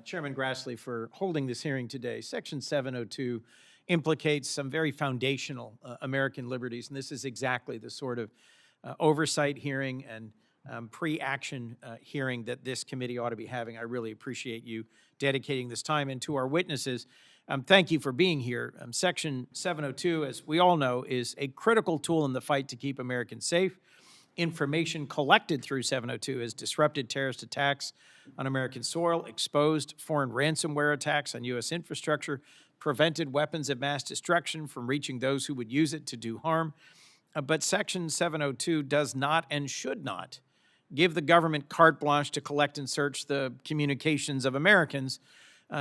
Chairman Grassley, for holding this hearing today. Section 702 implicates some very foundational American liberties, and this is exactly the sort of oversight hearing and pre-action hearing that this committee ought to be having. I really appreciate you dedicating this time. And to our witnesses, thank you for being here. Section 702, as we all know, is a critical tool in the fight to keep Americans safe. Information collected through 702 has disrupted terrorist attacks on American soil, exposed foreign ransomware attacks on U.S. infrastructure, prevented weapons of mass destruction from reaching those who would use it to do harm. But Section 702 does not and should not give the government carte blanche to collect and search the communications of Americans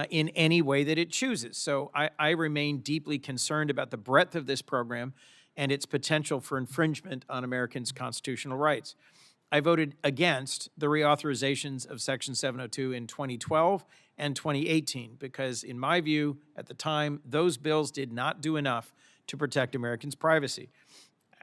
in any way that it chooses. So I remain deeply concerned about the breadth of this program and its potential for infringement on Americans' constitutional rights. I voted against the reauthorizations of Section 702 in 2012 and 2018 because, in my view, at the time, those bills did not do enough to protect Americans' privacy.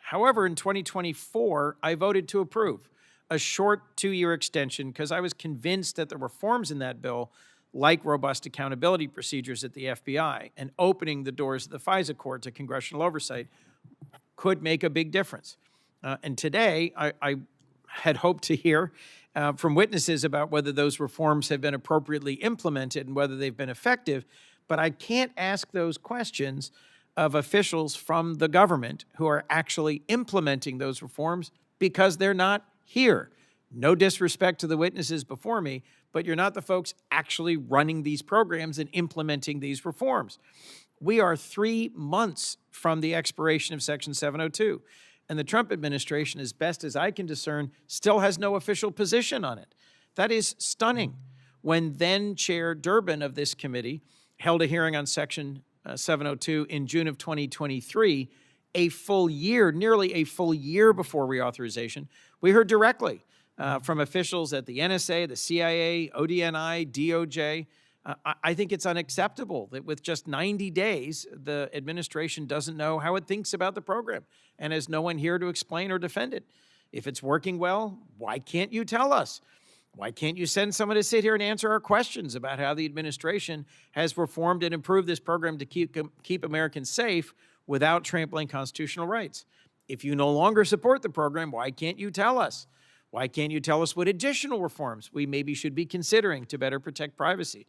However, in 2024, I voted to approve a short 2-year extension because I was convinced that the reforms in that bill, like robust accountability procedures at the FBI and opening the doors of the FISA court to congressional oversight, could make a big difference. And today, I had hoped to hear from witnesses about whether those reforms have been appropriately implemented and whether they've been effective, but I can't ask those questions of officials from the government who are actually implementing those reforms because they're not here. No disrespect to the witnesses before me, but you're not the folks actually running these programs and implementing these reforms. We are 3 months from the expiration of Section 702, and the Trump administration, as best as I can discern, still has no official position on it. That is stunning. When then Chair Durbin of this committee held a hearing on Section 702 in June of 2023, a full year, nearly a full year before reauthorization, we heard directly from officials at the NSA, the CIA, ODNI, DOJ. I think it's unacceptable that with just 90 days, the administration doesn't know how it thinks about the program and has no one here to explain or defend it. If it's working well, why can't you tell us? Why can't you send someone to sit here and answer our questions about how the administration has reformed and improved this program to keep Americans safe without trampling constitutional rights? If you no longer support the program, why can't you tell us? Why can't you tell us what additional reforms we maybe should be considering to better protect privacy?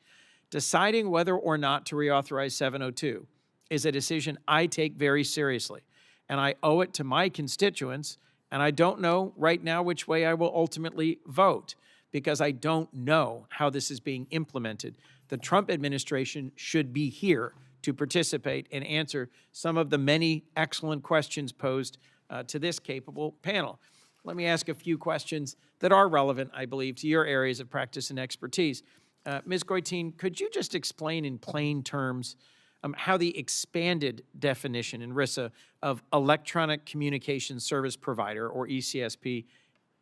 Deciding whether or not to reauthorize 702 is a decision I take very seriously, and I owe it to my constituents, and I don't know right now which way I will ultimately vote because I don't know how this is being implemented. The Trump administration should be here to participate and answer some of the many excellent questions posed to this capable panel. Let me ask a few questions that are relevant, I believe, to your areas of practice and expertise. Ms. Goitein, could you just explain in plain terms how the expanded definition in RISA of Electronic Communications Service Provider, or ECSP,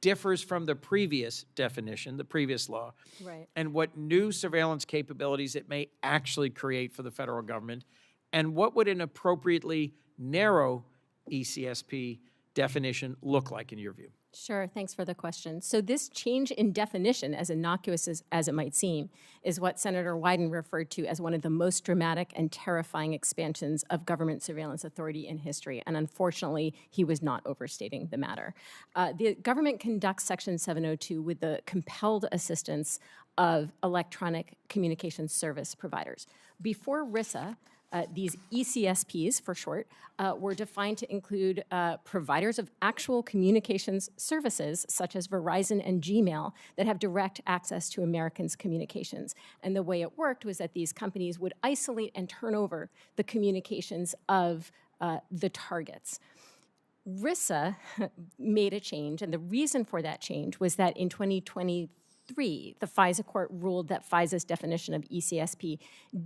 differs from the previous definition, the previous law, right, and what new surveillance capabilities it may actually create for the federal government, and what would an appropriately narrow ECSP definition look like in your view? Sure, thanks for the question. So this change in definition, as innocuous as it might seem, is what Senator Wyden referred to as one of the most dramatic and terrifying expansions of government surveillance authority in history. And unfortunately, he was not overstating the matter. The government conducts Section 702 with the compelled assistance of electronic communications service providers. Before RISA, these ECSPs, for short, were defined to include providers of actual communications services, such as Verizon and Gmail, that have direct access to Americans' communications. And the way it worked was that these companies would isolate and turn over the communications of the targets. RISA made a change, and the reason for that change was that in 2023, the FISA court ruled that FISA's definition of ECSP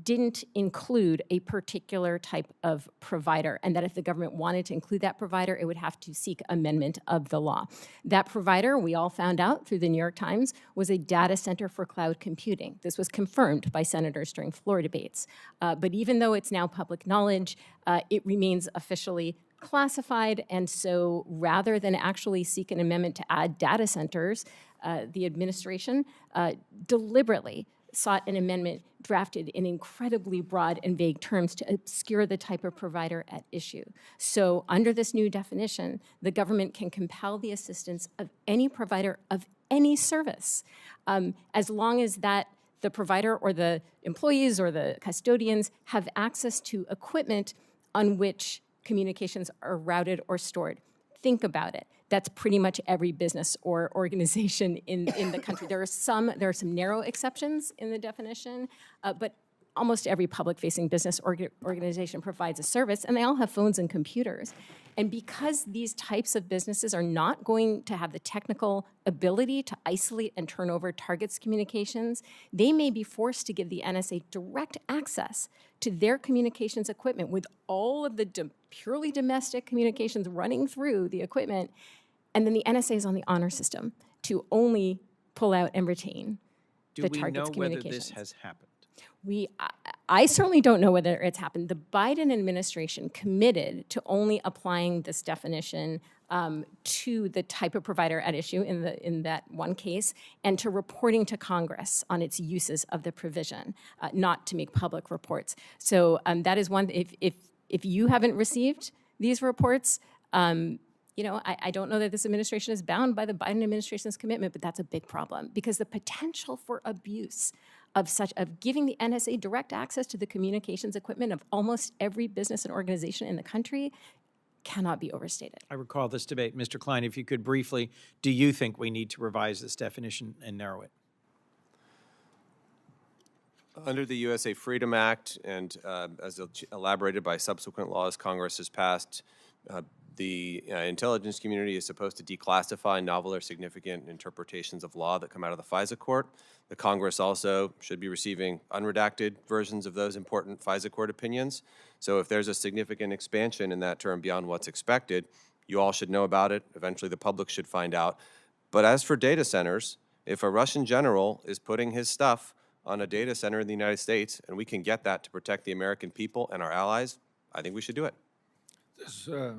didn't include a particular type of provider, and that if the government wanted to include that provider, it would have to seek amendment of the law. That provider, we all found out through the New York Times, was a data center for cloud computing. This was confirmed by senators during floor debates. But even though it's now public knowledge, it remains officially classified, and so rather than actually seek an amendment to add data centers, the administration deliberately sought an amendment drafted in incredibly broad and vague terms to obscure the type of provider at issue. So under this new definition, the government can compel the assistance of any provider of any service, as long as the provider or the employees or the custodians have access to equipment on which communications are routed or stored. Think about it. That's pretty much every business or organization in the country. There are some narrow exceptions in the definition, but almost every public-facing business organization provides a service, and they all have phones and computers. And because these types of businesses are not going to have the technical ability to isolate and turn over targets' communications, they may be forced to give the NSA direct access to their communications equipment with all of the purely domestic communications running through the equipment, and then the NSA is on the honor system to only pull out and retain the target's communications. Do we know whether this has happened? I certainly don't know whether it's happened. The Biden administration committed to only applying this definition to the type of provider at issue in that one case, and to reporting to Congress on its uses of the provision, not to make public reports. So that is one. If you haven't received these reports, I don't know that this administration is bound by the Biden administration's commitment, but that's a big problem, because the potential for abuse of giving the NSA direct access to the communications equipment of almost every business and organization in the country cannot be overstated. I recall this debate. Mr. Klein, if you could briefly, do you think we need to revise this definition and narrow it? Under the USA Freedom Act, and as elaborated by subsequent laws Congress has passed, the intelligence community is supposed to declassify novel or significant interpretations of law that come out of the FISA court. The Congress also should be receiving unredacted versions of those important FISA court opinions. So if there's a significant expansion in that term beyond what's expected, you all should know about it. Eventually the public should find out. But as for data centers, if a Russian general is putting his stuff on a data center in the United States, and we can get that to protect the American people and our allies, I think we should do it.